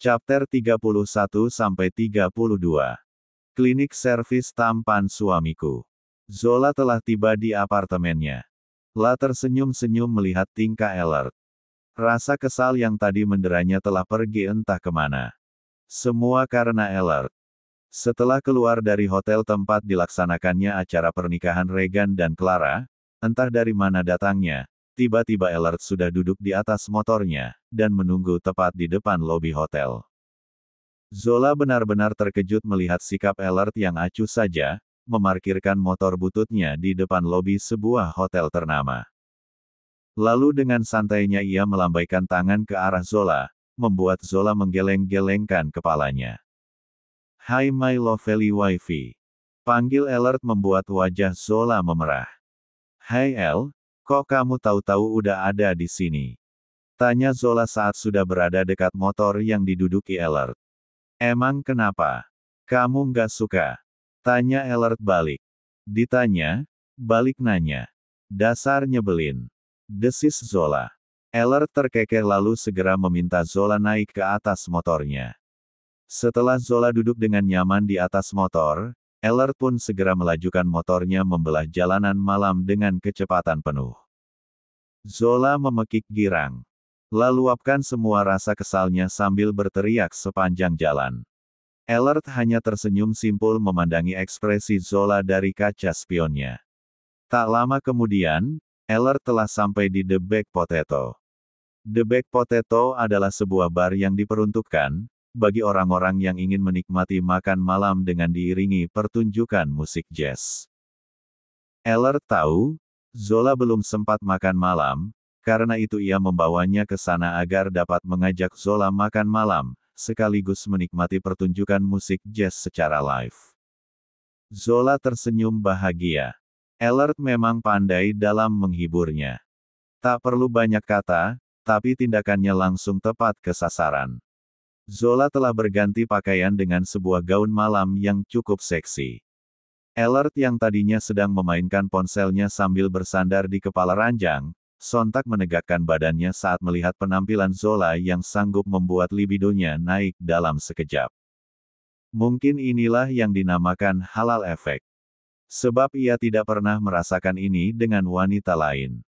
Chapter 31-32. Klinik servis tampan suamiku. Zola telah tiba di apartemennya. La tersenyum-senyum melihat tingkah Ellert. Rasa kesal yang tadi menderanya telah pergi entah kemana. Semua karena Ellert. Setelah keluar dari hotel tempat dilaksanakannya acara pernikahan Regan dan Clara, entah dari mana datangnya, tiba-tiba Ellert sudah duduk di atas motornya, dan menunggu tepat di depan lobi hotel. Zola benar-benar terkejut melihat sikap Ellert yang acuh saja, memarkirkan motor bututnya di depan lobi sebuah hotel ternama. Lalu dengan santainya ia melambaikan tangan ke arah Zola, membuat Zola menggeleng-gelengkan kepalanya. "Hai my lovely wifey." Panggil Ellert membuat wajah Zola memerah. "Hai El, kok kamu tahu-tahu udah ada di sini?" Tanya Zola saat sudah berada dekat motor yang diduduki Ellert. "Emang kenapa? Kamu nggak suka?" Tanya Ellert balik. Ditanya, balik nanya. "Dasar nyebelin," desis Zola. Ellert terkekeh lalu segera meminta Zola naik ke atas motornya. Setelah Zola duduk dengan nyaman di atas motor, Ellert pun segera melajukan motornya membelah jalanan malam dengan kecepatan penuh. Zola memekik girang. Laluapkan semua rasa kesalnya sambil berteriak sepanjang jalan. Ellert hanya tersenyum simpul memandangi ekspresi Zola dari kaca spionnya. Tak lama kemudian, Ellert telah sampai di The Baked Potato. The Baked Potato adalah sebuah bar yang diperuntukkan bagi orang-orang yang ingin menikmati makan malam dengan diiringi pertunjukan musik jazz. Ellert tahu, Zola belum sempat makan malam, karena itu ia membawanya ke sana agar dapat mengajak Zola makan malam, sekaligus menikmati pertunjukan musik jazz secara live. Zola tersenyum bahagia. Ellert memang pandai dalam menghiburnya. Tak perlu banyak kata, tapi tindakannya langsung tepat ke sasaran. Zola telah berganti pakaian dengan sebuah gaun malam yang cukup seksi. Ellert yang tadinya sedang memainkan ponselnya sambil bersandar di kepala ranjang, sontak menegakkan badannya saat melihat penampilan Zola yang sanggup membuat libidonya naik dalam sekejap. Mungkin inilah yang dinamakan halal efek. Sebab ia tidak pernah merasakan ini dengan wanita lain.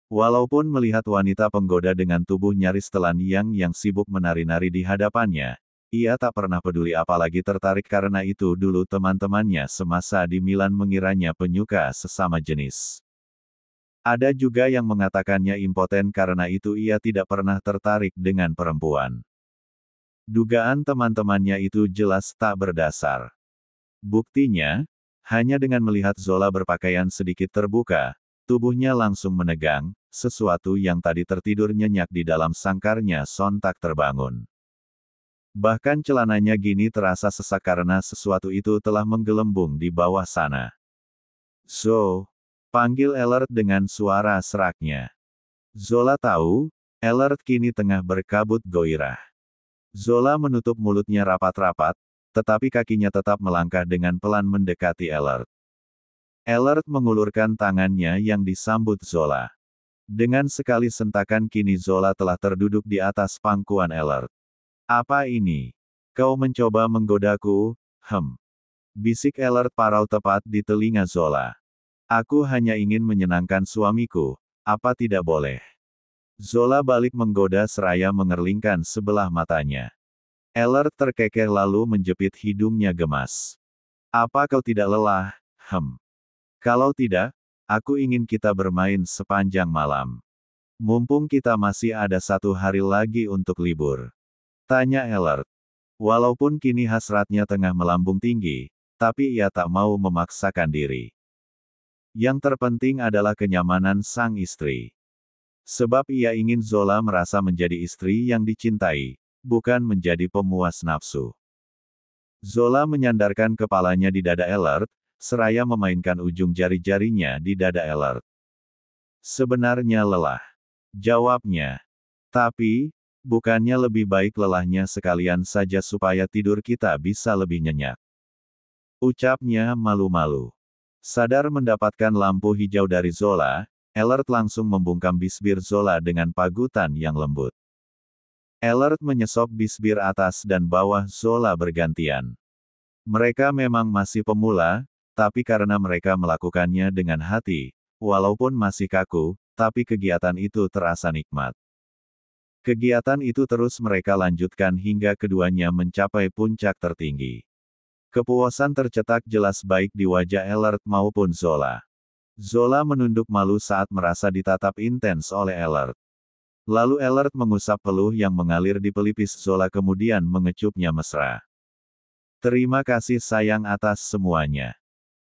Walaupun melihat wanita penggoda dengan tubuh nyaris telanjang yang sibuk menari-nari di hadapannya, ia tak pernah peduli apalagi tertarik karena itu dulu teman-temannya semasa di Milan mengiranya penyuka sesama jenis. Ada juga yang mengatakannya impoten karena itu ia tidak pernah tertarik dengan perempuan. Dugaan teman-temannya itu jelas tak berdasar. Buktinya, hanya dengan melihat Zola berpakaian sedikit terbuka, tubuhnya langsung menegang, sesuatu yang tadi tertidur nyenyak di dalam sangkarnya sontak terbangun. Bahkan celananya gini terasa sesak karena sesuatu itu telah menggelembung di bawah sana. "Zo," panggil Ellert dengan suara seraknya. Zola tahu, Ellert kini tengah berkabut goirah. Zola menutup mulutnya rapat-rapat, tetapi kakinya tetap melangkah dengan pelan mendekati Ellert. Ellert mengulurkan tangannya yang disambut Zola. Dengan sekali sentakan kini Zola telah terduduk di atas pangkuan Ellert. "Apa ini? Kau mencoba menggodaku, bisik Ellert parau tepat di telinga Zola. "Aku hanya ingin menyenangkan suamiku, apa tidak boleh?" Zola balik menggoda seraya mengerlingkan sebelah matanya. Ellert terkekeh lalu menjepit hidungnya gemas. "Apa kau tidak lelah? Kalau tidak, aku ingin kita bermain sepanjang malam. Mumpung kita masih ada 1 hari lagi untuk libur." Tanya Ellert. Walaupun kini hasratnya tengah melambung tinggi, tapi ia tak mau memaksakan diri. Yang terpenting adalah kenyamanan sang istri. Sebab ia ingin Zola merasa menjadi istri yang dicintai, bukan menjadi pemuas nafsu. Zola menyandarkan kepalanya di dada Ellert, seraya memainkan ujung jari-jarinya di dada Ellert. "Sebenarnya lelah," jawabnya. "Tapi, bukannya lebih baik lelahnya sekalian saja supaya tidur kita bisa lebih nyenyak?" Ucapnya malu-malu. Sadar mendapatkan lampu hijau dari Zola, Ellert langsung membungkam bisbir Zola dengan pagutan yang lembut. Elert menyesop bisbir atas dan bawah Zola bergantian. Mereka memang masih pemula, tapi karena mereka melakukannya dengan hati, walaupun masih kaku, tapi kegiatan itu terasa nikmat. Kegiatan itu terus mereka lanjutkan hingga keduanya mencapai puncak tertinggi. Kepuasan tercetak jelas baik di wajah Elert maupun Zola. Zola menunduk malu saat merasa ditatap intens oleh Elert. Lalu Elert mengusap peluh yang mengalir di pelipis Zola kemudian mengecupnya mesra. Terima kasih sayang atas semuanya.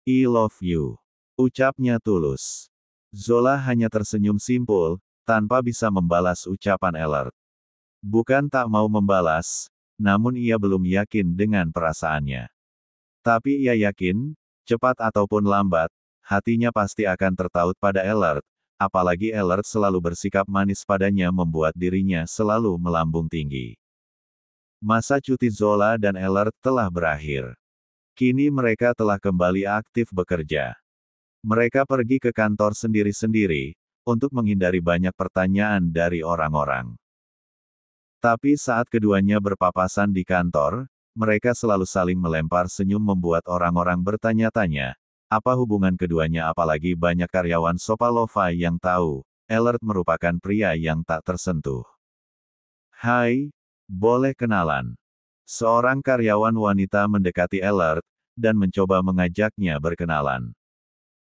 I love you. Ucapnya tulus. Zola hanya tersenyum simpul, tanpa bisa membalas ucapan Elert. Bukan tak mau membalas, namun ia belum yakin dengan perasaannya. Tapi ia yakin, cepat ataupun lambat, hatinya pasti akan tertaut pada Elert, apalagi Elert selalu bersikap manis padanya membuat dirinya selalu melambung tinggi. Masa cuti Zola dan Elert telah berakhir. Kini mereka telah kembali aktif bekerja. Mereka pergi ke kantor sendiri-sendiri, untuk menghindari banyak pertanyaan dari orang-orang. Tapi saat keduanya berpapasan di kantor, mereka selalu saling melempar senyum membuat orang-orang bertanya-tanya, apa hubungan keduanya apalagi banyak karyawan Sopalova yang tahu, Elert merupakan pria yang tak tersentuh. Hai, boleh kenalan. Seorang karyawan wanita mendekati Elert, dan mencoba mengajaknya berkenalan.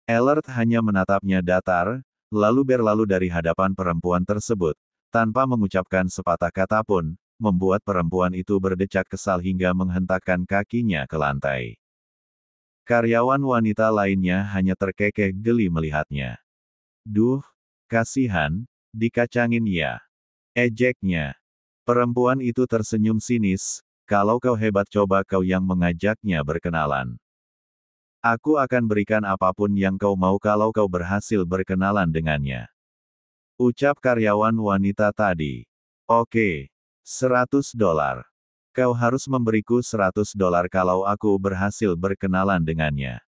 Elert hanya menatapnya datar, lalu berlalu dari hadapan perempuan tersebut, tanpa mengucapkan sepatah kata pun, membuat perempuan itu berdecak kesal hingga menghentakkan kakinya ke lantai. Karyawan wanita lainnya hanya terkekeh geli melihatnya. Duh, kasihan, dikacangin ya. Ejeknya. Perempuan itu tersenyum sinis, kalau kau hebat coba kau yang mengajaknya berkenalan. Aku akan berikan apapun yang kau mau kalau kau berhasil berkenalan dengannya. Ucap karyawan wanita tadi. Oke, $100. Kau harus memberiku $100 kalau aku berhasil berkenalan dengannya.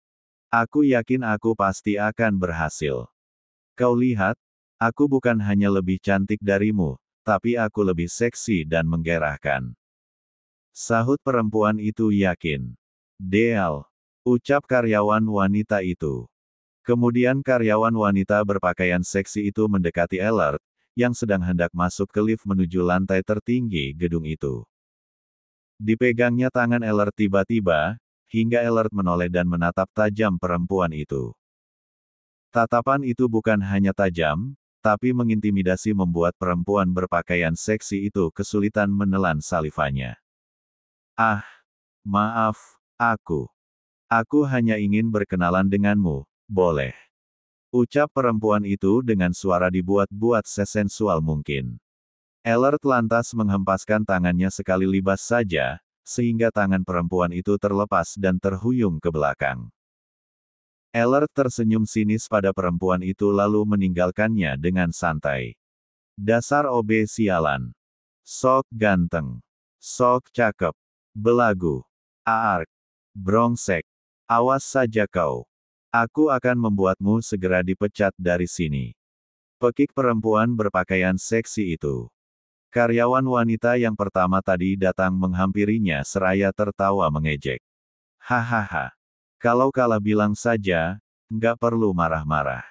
Aku yakin aku pasti akan berhasil. Kau lihat, aku bukan hanya lebih cantik darimu, tapi aku lebih seksi dan menggerahkan. Sahut perempuan itu yakin. Deal. Ucap karyawan wanita itu. Kemudian karyawan wanita berpakaian seksi itu mendekati Elert, yang sedang hendak masuk ke lift menuju lantai tertinggi gedung itu. Dipegangnya tangan Elert tiba-tiba, hingga Elert menoleh dan menatap tajam perempuan itu. Tatapan itu bukan hanya tajam, tapi mengintimidasi membuat perempuan berpakaian seksi itu kesulitan menelan salivanya. Ah, maaf, Aku hanya ingin berkenalan denganmu, boleh? Ucap perempuan itu dengan suara dibuat-buat sesensual mungkin. Elert lantas menghempaskan tangannya sekali libas saja, sehingga tangan perempuan itu terlepas dan terhuyung ke belakang. Elert tersenyum sinis pada perempuan itu lalu meninggalkannya dengan santai. Dasar OB sialan. Sok ganteng. Sok cakep. Belagu. Aark. Brongsek. Awas saja kau. Aku akan membuatmu segera dipecat dari sini. Pekik perempuan berpakaian seksi itu. Karyawan wanita yang pertama tadi datang menghampirinya seraya tertawa mengejek. Hahaha. Kalau kalah bilang saja, nggak perlu marah-marah.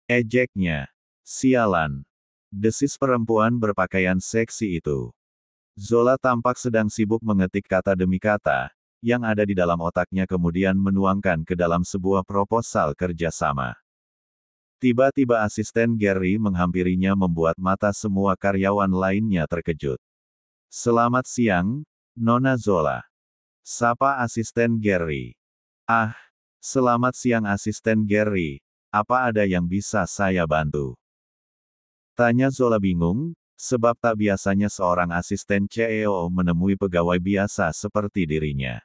Ejeknya. Sialan. Desis perempuan berpakaian seksi itu. Zola tampak sedang sibuk mengetik kata demi kata, yang ada di dalam otaknya kemudian menuangkan ke dalam sebuah proposal kerjasama. Tiba-tiba asisten Gary menghampirinya membuat mata semua karyawan lainnya terkejut. Selamat siang, Nona Zola. Sapa asisten Gary. Ah, selamat siang asisten Gary, apa ada yang bisa saya bantu? Tanya Zola bingung, sebab tak biasanya seorang asisten CEO menemui pegawai biasa seperti dirinya.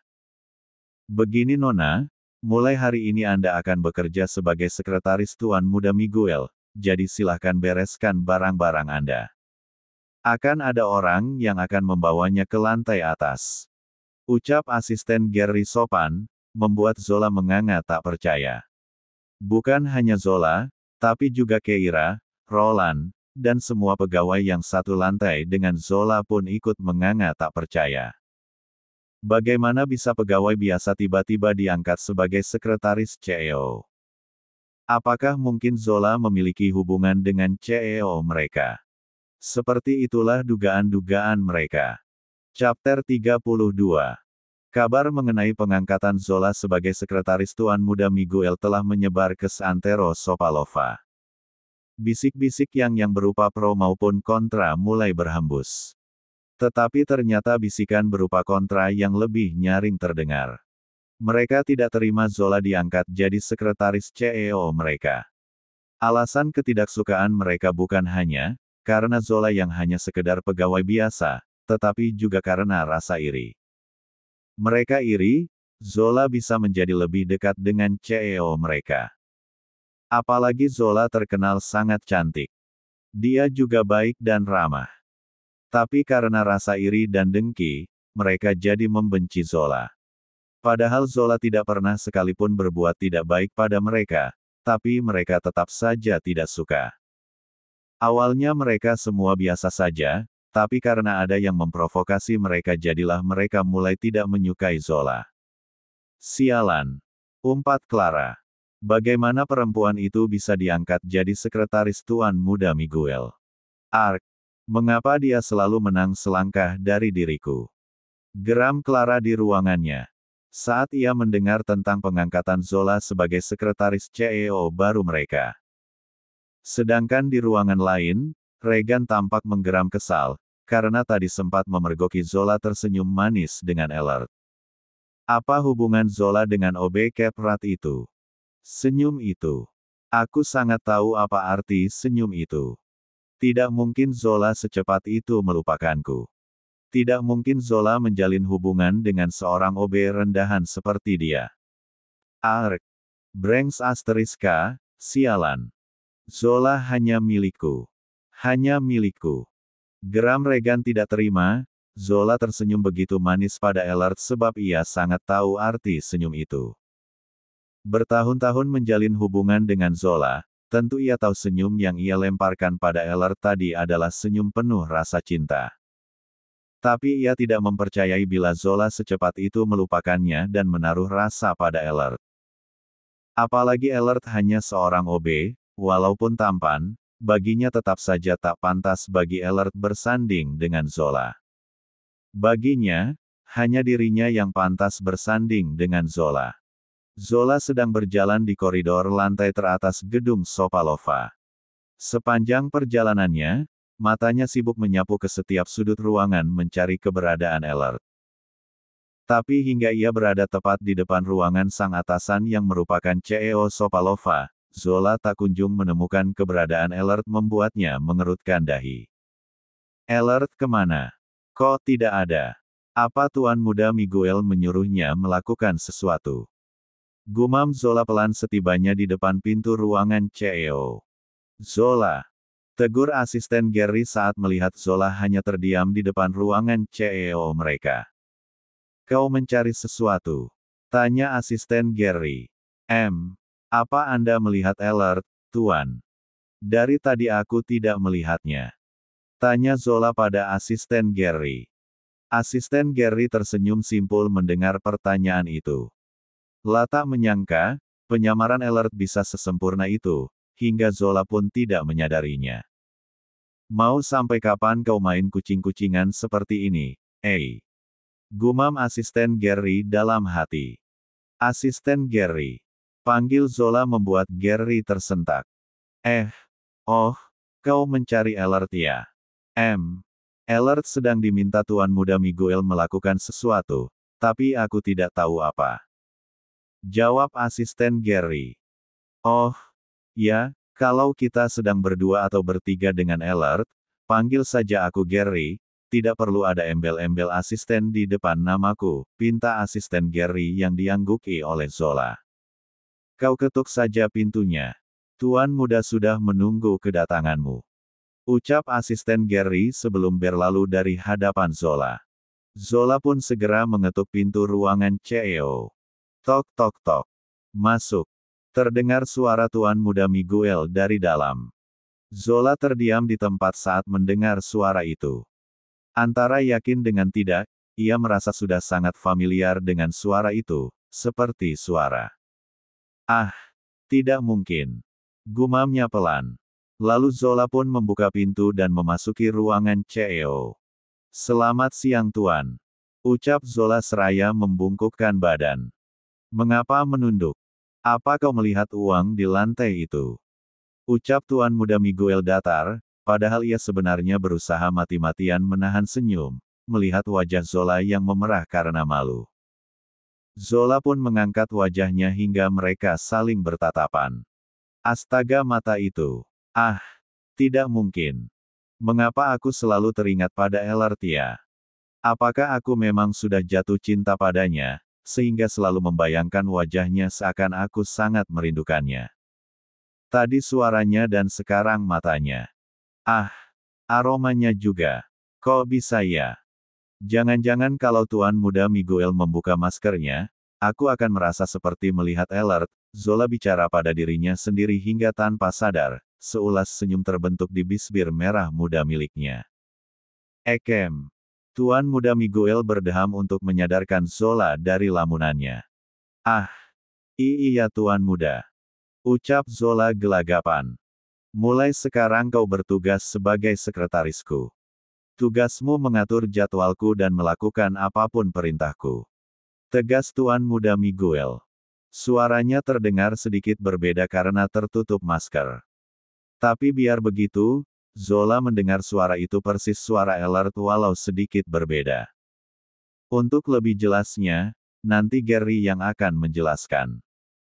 Begini Nona, mulai hari ini Anda akan bekerja sebagai sekretaris Tuan Muda Miguel, jadi silahkan bereskan barang-barang Anda. Akan ada orang yang akan membawanya ke lantai atas. Ucap asisten Gary sopan, membuat Zola menganga tak percaya. Bukan hanya Zola, tapi juga Keira, Roland, dan semua pegawai yang satu lantai dengan Zola pun ikut menganga tak percaya. Bagaimana bisa pegawai biasa tiba-tiba diangkat sebagai sekretaris CEO? Apakah mungkin Zola memiliki hubungan dengan CEO mereka? Seperti itulah dugaan-dugaan mereka. Chapter 32. Kabar mengenai pengangkatan Zola sebagai sekretaris Tuan Muda Miguel telah menyebar ke seantero Sopalova. Bisik-bisik yang berupa pro maupun kontra mulai berhembus. Tetapi ternyata bisikan berupa kontra yang lebih nyaring terdengar. Mereka tidak terima Zola diangkat jadi sekretaris CEO mereka. Alasan ketidaksukaan mereka bukan hanya karena Zola yang hanya sekedar pegawai biasa, tetapi juga karena rasa iri. Mereka iri, Zola bisa menjadi lebih dekat dengan CEO mereka. Apalagi Zola terkenal sangat cantik. Dia juga baik dan ramah. Tapi karena rasa iri dan dengki, mereka jadi membenci Zola. Padahal Zola tidak pernah sekalipun berbuat tidak baik pada mereka, tapi mereka tetap saja tidak suka. Awalnya mereka semua biasa saja, tapi karena ada yang memprovokasi mereka jadilah mereka mulai tidak menyukai Zola. Sialan, umpat Clara. Bagaimana perempuan itu bisa diangkat jadi sekretaris Tuan Muda Miguel? Ark, mengapa dia selalu menang selangkah dari diriku? Geram Clara di ruangannya. Saat ia mendengar tentang pengangkatan Zola sebagai sekretaris CEO baru mereka. Sedangkan di ruangan lain, Regan tampak menggeram kesal, karena tadi sempat memergoki Zola tersenyum manis dengan Ellert. Apa hubungan Zola dengan OB Keprat itu? Senyum itu. Aku sangat tahu apa arti senyum itu. Tidak mungkin Zola secepat itu melupakanku. Tidak mungkin Zola menjalin hubungan dengan seorang OB rendahan seperti dia. Ark. Branks asteriska, sialan. Zola hanya milikku. Hanya milikku. Geram Regan tidak terima, Zola tersenyum begitu manis pada Ellert sebab ia sangat tahu arti senyum itu. Bertahun-tahun menjalin hubungan dengan Zola, tentu ia tahu senyum yang ia lemparkan pada Ellert tadi adalah senyum penuh rasa cinta. Tapi ia tidak mempercayai bila Zola secepat itu melupakannya dan menaruh rasa pada Ellert. Apalagi Ellert hanya seorang OB, walaupun tampan, baginya tetap saja tak pantas bagi Ellert bersanding dengan Zola. Baginya, hanya dirinya yang pantas bersanding dengan Zola. Zola sedang berjalan di koridor lantai teratas gedung Sopalova. Sepanjang perjalanannya, matanya sibuk menyapu ke setiap sudut ruangan mencari keberadaan Ellert. Tapi hingga ia berada tepat di depan ruangan sang atasan yang merupakan CEO Sopalova, Zola tak kunjung menemukan keberadaan Ellert membuatnya mengerutkan dahi. Ellert kemana? Kok tidak ada? Apa Tuan Muda Miguel menyuruhnya melakukan sesuatu? Gumam Zola pelan setibanya di depan pintu ruangan CEO. Zola. Tegur asisten Gary saat melihat Zola hanya terdiam di depan ruangan CEO mereka. Kau mencari sesuatu? Tanya asisten Gary. Apa Anda melihat Ellert, Tuan? Dari tadi aku tidak melihatnya. Tanya Zola pada asisten Gary. Asisten Gary tersenyum simpul mendengar pertanyaan itu. Tak menyangka, penyamaran Ellert bisa sesempurna itu, hingga Zola pun tidak menyadarinya. Mau sampai kapan kau main kucing-kucingan seperti ini, Gumam asisten Gary dalam hati. Asisten Gary. Panggil Zola membuat Gary tersentak. Kau mencari Ellert ya? Ellert sedang diminta Tuan Muda Miguel melakukan sesuatu, tapi aku tidak tahu apa. Jawab asisten Gary. Ya, kalau kita sedang berdua atau bertiga dengan Ellert, panggil saja aku Gary, tidak perlu ada embel-embel asisten di depan namaku, pinta asisten Gary yang diangguki oleh Zola. Kau ketuk saja pintunya. Tuan Muda sudah menunggu kedatanganmu. Ucap asisten Gary sebelum berlalu dari hadapan Zola. Zola pun segera mengetuk pintu ruangan CEO. Tok tok tok. Masuk. Terdengar suara Tuan Muda Miguel dari dalam. Zola terdiam di tempat saat mendengar suara itu. Antara yakin dengan tidak, ia merasa sudah sangat familiar dengan suara itu, seperti suara. Ah, tidak mungkin. Gumamnya pelan. Lalu Zola pun membuka pintu dan memasuki ruangan CEO. Selamat siang Tuan. Ucap Zola seraya membungkukkan badan. Mengapa menunduk? Apa kau melihat uang di lantai itu? Ucap Tuan Muda Miguel datar, padahal ia sebenarnya berusaha mati-matian menahan senyum, melihat wajah Zola yang memerah karena malu. Zola pun mengangkat wajahnya hingga mereka saling bertatapan. Astaga mata itu. Ah, tidak mungkin. Mengapa aku selalu teringat pada Elartia? Apakah aku memang sudah jatuh cinta padanya, sehingga selalu membayangkan wajahnya seakan aku sangat merindukannya? Tadi suaranya dan sekarang matanya. Ah, aromanya juga. Kok bisa ya? Jangan-jangan kalau Tuan Muda Miguel membuka maskernya, aku akan merasa seperti melihat Elert. Zola bicara pada dirinya sendiri hingga tanpa sadar, seulas senyum terbentuk di bibir merah muda miliknya. Ekem. Tuan Muda Miguel berdeham untuk menyadarkan Zola dari lamunannya. Ah, iya Tuan Muda. Ucap Zola gelagapan. Mulai sekarang kau bertugas sebagai sekretarisku. Tugasmu mengatur jadwalku dan melakukan apapun perintahku. Tegas Tuan Muda Miguel. Suaranya terdengar sedikit berbeda karena tertutup masker. Tapi biar begitu, Zola mendengar suara itu persis suara Elert walau sedikit berbeda. Untuk lebih jelasnya, nanti Gary yang akan menjelaskan.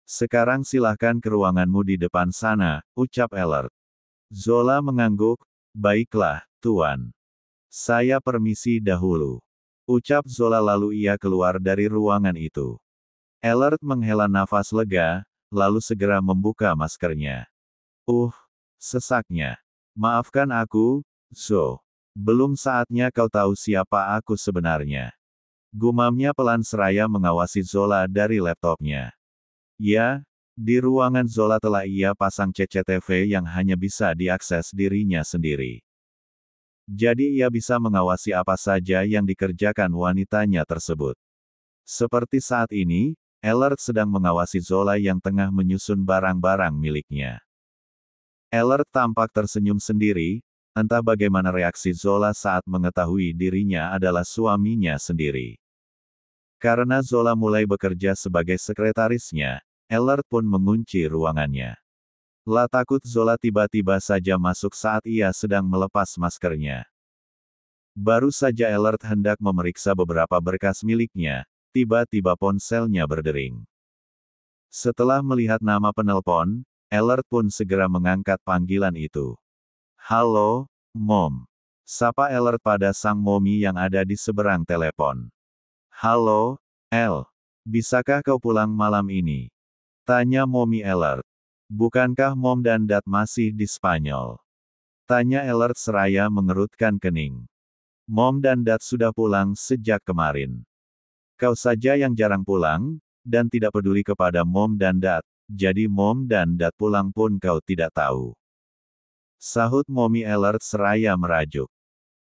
Sekarang silahkan ke ruanganmu di depan sana, ucap Elert. Zola mengangguk, baiklah, Tuan. Saya permisi dahulu. Ucap Zola lalu ia keluar dari ruangan itu. Elert menghela nafas lega, lalu segera membuka maskernya. Sesaknya. Maafkan aku, Zo. Belum saatnya kau tahu siapa aku sebenarnya. Gumamnya pelan seraya mengawasi Zola dari laptopnya. Ya, di ruangan Zola telah ia pasang CCTV yang hanya bisa diakses dirinya sendiri. Jadi ia bisa mengawasi apa saja yang dikerjakan wanitanya tersebut. Seperti saat ini, Elert sedang mengawasi Zola yang tengah menyusun barang-barang miliknya. Elert tampak tersenyum sendiri, entah bagaimana reaksi Zola saat mengetahui dirinya adalah suaminya sendiri. Karena Zola mulai bekerja sebagai sekretarisnya, Elert pun mengunci ruangannya. Lah takut Zola tiba-tiba saja masuk saat ia sedang melepas maskernya. Baru saja Elert hendak memeriksa beberapa berkas miliknya, tiba-tiba ponselnya berdering. Setelah melihat nama penelpon, Elert pun segera mengangkat panggilan itu. Halo, Mom. Sapa Elert pada sang Momi yang ada di seberang telepon. Halo, El. Bisakah kau pulang malam ini? Tanya Momi Elert. Bukankah Mom dan Dad masih di Spanyol? Tanya Elert seraya mengerutkan kening. Mom dan Dad sudah pulang sejak kemarin. Kau saja yang jarang pulang, dan tidak peduli kepada Mom dan Dad. Jadi Mom dan Dad pulang pun kau tidak tahu. Sahut Momi Elert seraya merajuk.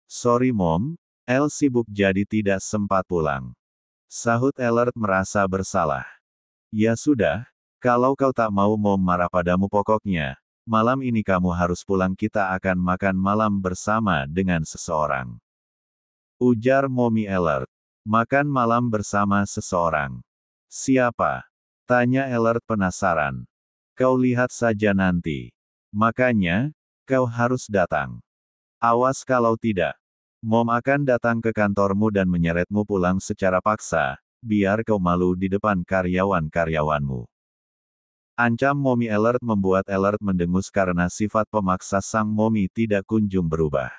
Sorry Mom, El sibuk jadi tidak sempat pulang. Sahut Elert merasa bersalah. Ya sudah, kalau kau tak mau Mom marah padamu pokoknya, malam ini kamu harus pulang kita akan makan malam bersama dengan seseorang. Ujar Momi Elert. Makan malam bersama seseorang. Siapa? Tanya Elert penasaran. Kau lihat saja nanti. Makanya, kau harus datang. Awas kalau tidak. Mom akan datang ke kantormu dan menyeretmu pulang secara paksa, biar kau malu di depan karyawan-karyawanmu. Ancam Momi Elert membuat Elert mendengus karena sifat pemaksa sang Momi tidak kunjung berubah.